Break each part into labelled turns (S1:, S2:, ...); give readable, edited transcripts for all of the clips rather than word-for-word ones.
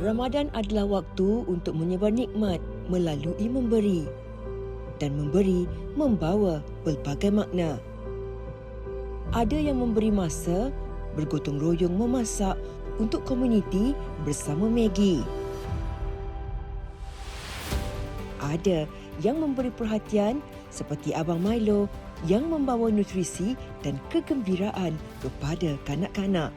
S1: Ramadan adalah waktu untuk menyebar nikmat melalui memberi. Dan memberi membawa pelbagai makna. Ada yang memberi masa, bergotong royong memasak untuk komuniti bersama Maggie. Ada yang memberi perhatian seperti Abang Milo yang membawa nutrisi dan kegembiraan kepada kanak-kanak.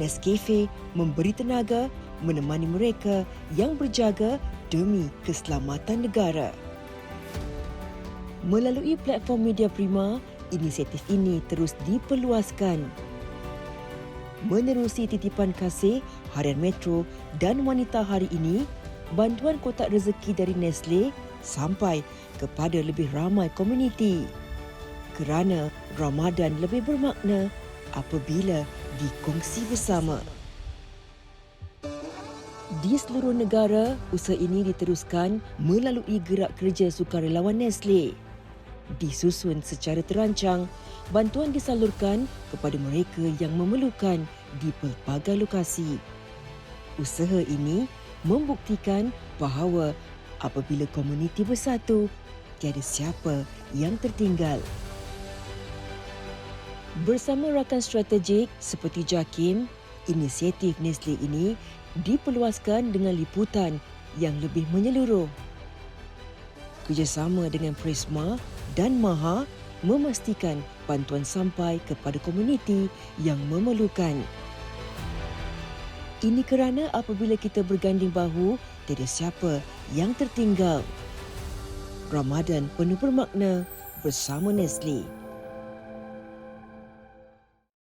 S1: Nescafe memberi tenaga menemani mereka yang berjaga demi keselamatan negara. Melalui platform Media Prima, inisiatif ini terus diperluaskan. Menerusi titipan kasih Harian Metro dan Wanita hari ini, bantuan kotak rezeki dari Nestle sampai kepada lebih ramai komuniti. Kerana Ramadan lebih bermakna apabila dikongsi bersama. Di seluruh negara, usaha ini diteruskan melalui gerak kerja sukarelawan Nestle. Disusun secara terancang, bantuan disalurkan kepada mereka yang memerlukan di pelbagai lokasi. Usaha ini membuktikan bahawa apabila komuniti bersatu, tiada siapa yang tertinggal. Bersama rakan strategik seperti JAKIM, inisiatif Nestle ini diperluaskan dengan liputan yang lebih menyeluruh. Kerjasama dengan Prisma dan Maha memastikan bantuan sampai kepada komuniti yang memerlukan. Ini kerana apabila kita berganding bahu, tiada siapa yang tertinggal. Ramadan penuh bermakna bersama Nestle.